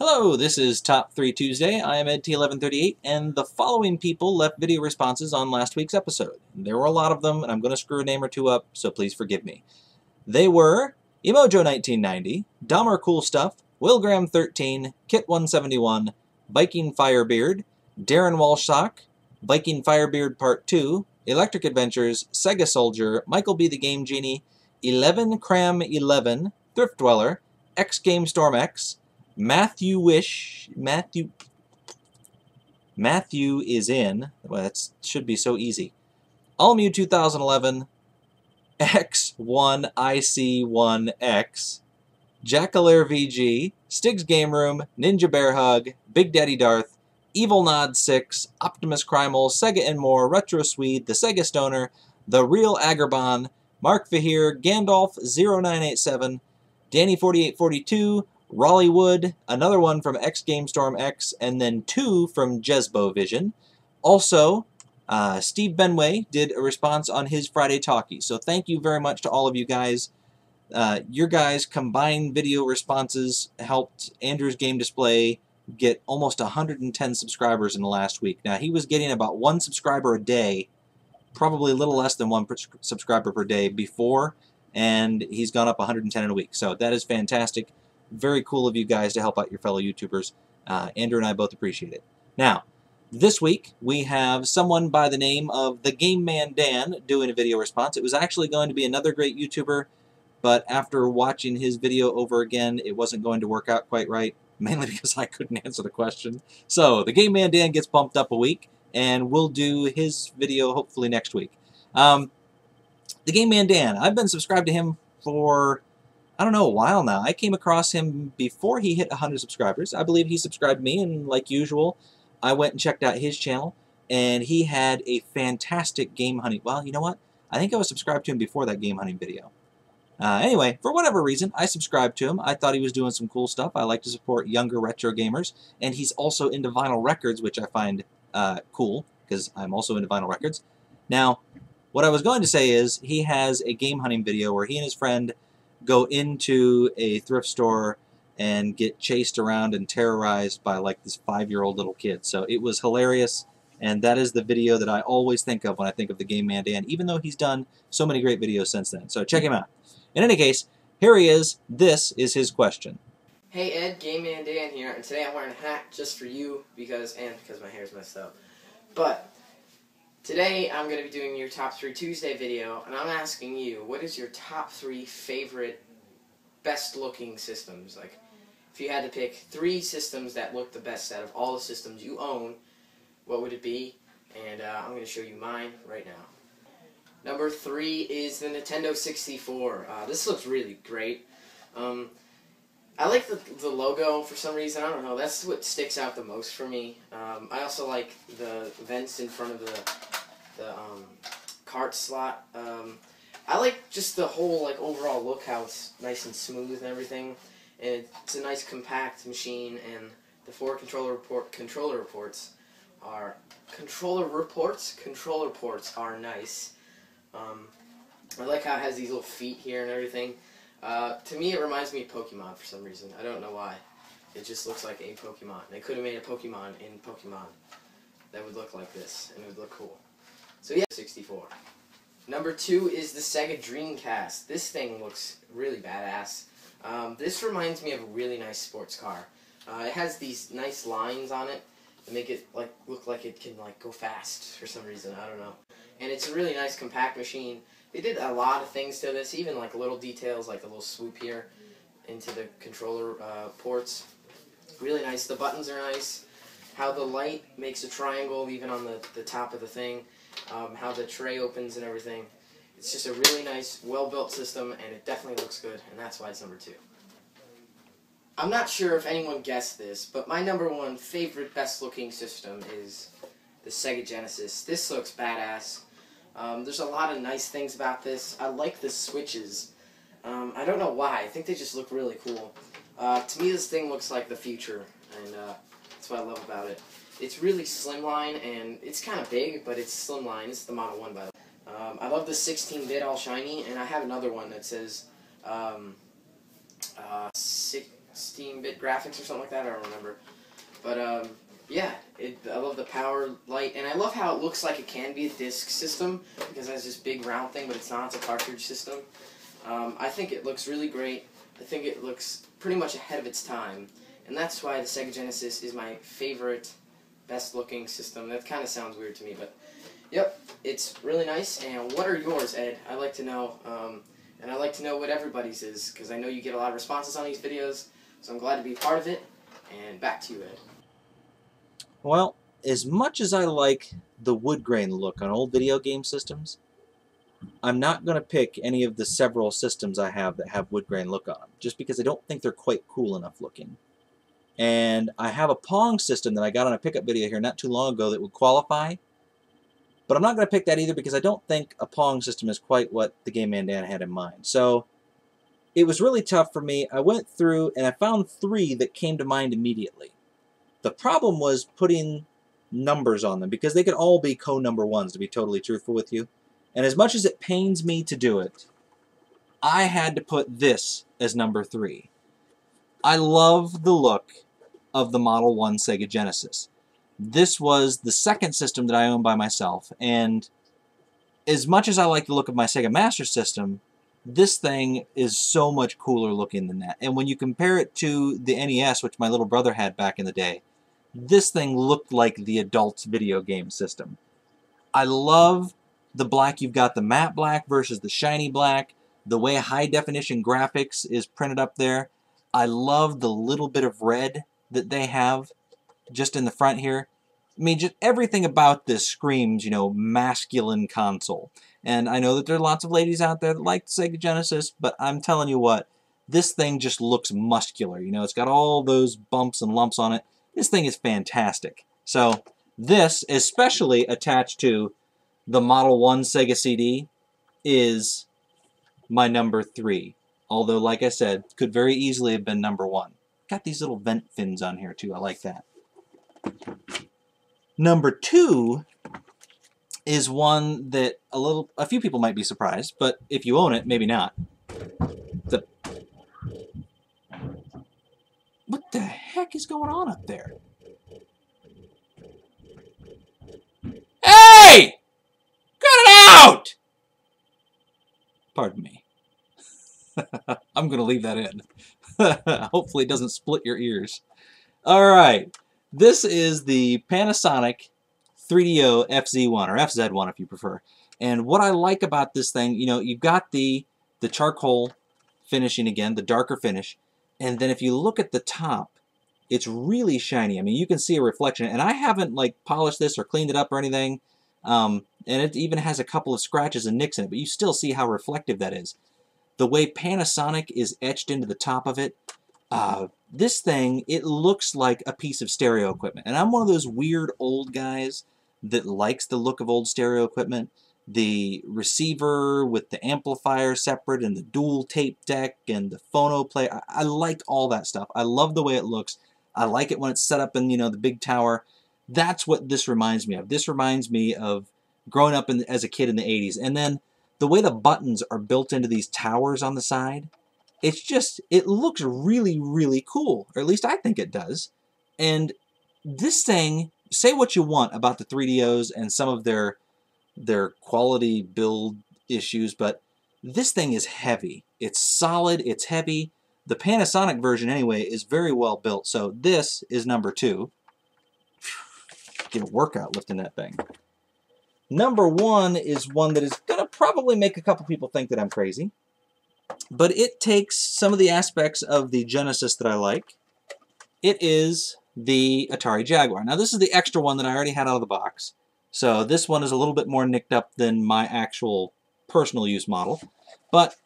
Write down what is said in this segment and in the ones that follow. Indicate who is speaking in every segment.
Speaker 1: Hello, this is Top 3 Tuesday. I am EdT1138, and the following people left video responses on last week's episode. There were a lot of them, and I'm going to screw a name or two up, so please forgive me. They were Emojo1990, Dahmer Cool Stuff, Willgram13, Kit171, Viking Firebeard, Darren Walshsock, Viking Firebeard Part 2, Electric Adventures, Sega Soldier, Michael B. the Game Genie, 11 Cram 11, Thrift Dweller, X Game Storm X, Matthew is in. Well, that should be so easy. Allmew 2011, X1IC1X, Jackalair VG, Stig's Game Room, Ninja Bear Hug, Big Daddy Darth, Evil Nod 6, Optimus Crimal, Sega and More, Retro Swede, The Sega Stoner, The Real Agrabah, Mark Vahir, Gandalf 0987, Danny4842, Raleigh Wood, another one from X Game Storm X, and then two from Jesbo Vision. Also, SteveBenway did a response on his Friday Talkie. So thank you very much to all of you guys. Your guys' combined video responses helped Andrew's Game Display get almost 110 subscribers in the last week. Now, he was getting about one subscriber a day, probably a little less than one subscriber per day before, and he's gone up 110 in a week. So that is fantastic. Very cool of you guys to help out your fellow YouTubers. Andrew and I both appreciate it. Now, this week we have someone by the name of TheGameManDan doing a video response. It was actually going to be another great YouTuber, but after watching his video over again, it wasn't going to work out quite right, mainly because I couldn't answer the question. So, TheGameManDan gets bumped up a week, and we'll do his video hopefully next week. TheGameManDan, I've been subscribed to him for, I don't know, a while now. I came across him before he hit 100 subscribers. I believe he subscribed to me, and like usual, I went and checked out his channel, and he had a fantastic game hunting. Well, you know what? I think I was subscribed to him before that game hunting video. Anyway, for whatever reason, I subscribed to him. I thought he was doing some cool stuff. I like to support younger retro gamers, and he's also into vinyl records, which I find cool, because I'm also into vinyl records. Now, what I was going to say is he has a game hunting video where he and his friend go into a thrift store and get chased around and terrorized by like this 5-year-old little kid. So it was hilarious, and that is the video that I always think of when I think of TheGameManDan, even though he's done so many great videos since then. So check him out. In any case, here he is. This is his question.
Speaker 2: Hey Ed, TheGameManDan here, and today I'm wearing a hat just for you because my hair's messed up. But today I'm going to be doing your Top 3 Tuesday video, and I'm asking you, what is your top 3 favorite, best-looking systems? Like, if you had to pick 3 systems that look the best out of all the systems you own, what would it be? And I'm going to show you mine right now. Number 3 is the Nintendo 64. This looks really great. I like the logo for some reason. I don't know. That's what sticks out the most for me. I also like the vents in front of the cart slot. I like just the whole overall look, how it's nice and smooth and everything. And it's a nice compact machine, and the 4 controller ports are nice. I like how it has these little feet here and everything. To me, it reminds me of Pokemon for some reason. I don't know why. It just looks like a Pokemon. They could have made a Pokemon in Pokemon that would look like this, and it would look cool. So yeah, 64. Number 2 is the Sega Dreamcast. This thing looks really badass. This reminds me of a really nice sports car. It has these nice lines on it that make it look like it can go fast for some reason. I don't know. And it's a really nice compact machine. They did a lot of things to this, even little details like the little swoop here into the controller ports. Really nice. The buttons are nice. How the light makes a triangle even on the top of the thing. How the tray opens and everything. It's just a really nice, well-built system, and it definitely looks good, and that's why it's number 2. I'm not sure if anyone guessed this, but my number 1 favorite best-looking system is the Sega Genesis. This looks badass. There's a lot of nice things about this. I like the switches. I don't know why. I think they just look really cool. To me, this thing looks like the future, and that's what I love about it. It's really slimline, and it's kind of big, but it's slimline. It's the Model 1, by the way. I love the 16-bit all shiny, and I have another one that says Steam Bit Graphics or something like that. I don't remember. But yeah, I love the power light, and I love how it looks like it can be a disc system because it has this big round thing, but it's not. It's a cartridge system. I think it looks really great. I think it looks pretty much ahead of its time, and that's why the Sega Genesis is my favorite, best-looking system. That kind of sounds weird to me, but yep, it's really nice. And what are yours, Ed? I'd like to know, and I'd like to know what everybody's is, because I know you get a lot of responses on these videos, so I'm glad to be part of it. And back to you, Ed.
Speaker 1: Well, as much as I like the wood grain look on old video game systems, I'm not going to pick any of the several systems I have that have wood grain look on them, just because I don't think they're quite cool enough looking. And I have a Pong system that I got on a pickup video here not too long ago that would qualify, but I'm not going to pick that either because I don't think a Pong system is quite what TheGameManDan had in mind. So it was really tough for me. I went through and I found 3 that came to mind immediately. The problem was putting numbers on them because they could all be co-number 1s, to be totally truthful with you. And as much as it pains me to do it, I had to put this as number 3. I love the look of the Model 1 Sega Genesis. This was the second system that I owned by myself, and as much as I like the look of my Sega Master System, this thing is so much cooler looking than that. And when you compare it to the NES, which my little brother had back in the day, this thing looked like the adult's video game system. I love the black. You've got the matte black versus the shiny black. The way high definition graphics is printed up there. I love the little bit of red that they have just in the front here. I mean, just everything about this screams, you know, masculine console. And I know that there are lots of ladies out there that like the Sega Genesis, but I'm telling you what, this thing just looks muscular. You know, it's got all those bumps and lumps on it. This thing is fantastic. So this, especially attached to the Model 1 Sega CD, is my number 3. Although, like I said, could very easily have been number 1. Got these little vent fins on here too. I like that. Number 2 is one that a few people might be surprised, but if you own it, maybe not. What the heck is going on up there? Hey! Cut it out! Pardon me. I'm going to leave that in. Hopefully it doesn't split your ears. Alright. This is the Panasonic 3DO FZ1, or FZ1 if you prefer. And what I like about this thing, you know, you've got the charcoal finishing again, the darker finish. And then if you look at the top, it's really shiny. I mean, you can see a reflection. And I haven't, like, polished this or cleaned it up or anything. And it even has a couple of scratches and nicks in it, but you still see how reflective that is. The way Panasonic is etched into the top of it, this thing, it looks like a piece of stereo equipment. And I'm one of those weird old guys that likes the look of old stereo equipment. The receiver with the amplifier separate and the dual tape deck and the phono player. I like all that stuff. I love the way it looks. I like it when it's set up in, you know, the big tower. That's what this reminds me of. This reminds me of growing up as a kid in the 80s. And then the way the buttons are built into these towers on the side, it's just, it looks really, really cool. Or at least I think it does. And this thing, say what you want about the 3DOs and some of their quality build issues, but this thing is heavy. It's solid, it's heavy. The Panasonic version, anyway, is very well built. So this is number 2. Get a workout lifting that thing. Number 1 is one that is going to probably make a couple people think that I'm crazy. But it takes some of the aspects of the Genesis that I like. It is the Atari Jaguar. Now this is the extra one that I already had out of the box. So this one is a little bit more nicked up than my actual personal use model. But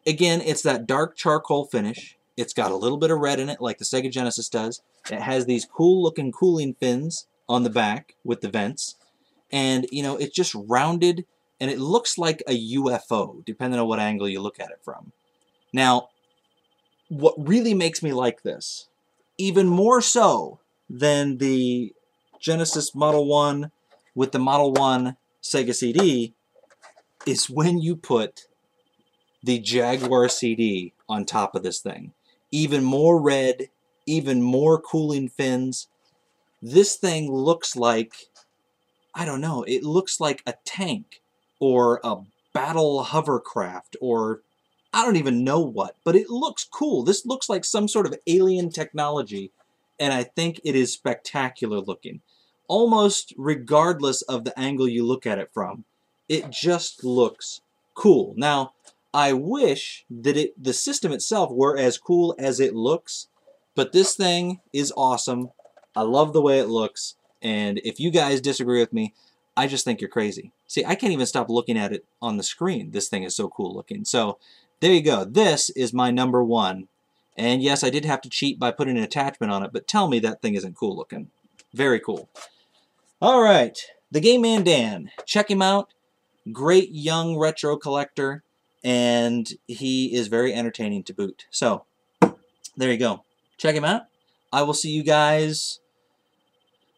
Speaker 1: again, it's that dark charcoal finish. It's got a little bit of red in it like the Sega Genesis does. It has these cool looking cooling fins on the back with the vents. And, you know, it's just rounded, and it looks like a UFO, depending on what angle you look at it from. Now, what really makes me like this, even more so than the Genesis Model 1 with the Model 1 Sega CD, is when you put the Jaguar CD on top of this thing. even more red, even more cooling fins. This thing looks like, I don't know, it looks like a tank or a battle hovercraft or I don't even know what, but it looks cool. This looks like some sort of alien technology, and I think it is spectacular looking. Almost regardless of the angle you look at it from, it just looks cool. Now, I wish that the system itself were as cool as it looks, but this thing is awesome. I love the way it looks, and if you guys disagree with me, I just think you're crazy. See, I can't even stop looking at it on the screen. This thing is so cool looking. So, there you go. This is my number one. And yes, I did have to cheat by putting an attachment on it, but tell me that thing isn't cool looking. Very cool. All right. TheGameManDan. Check him out. Great young retro collector, and he is very entertaining to boot. So, there you go. Check him out. I will see you guys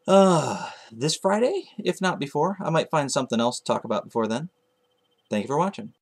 Speaker 1: this Friday, if not before. I might find something else to talk about before then. Thank you for watching.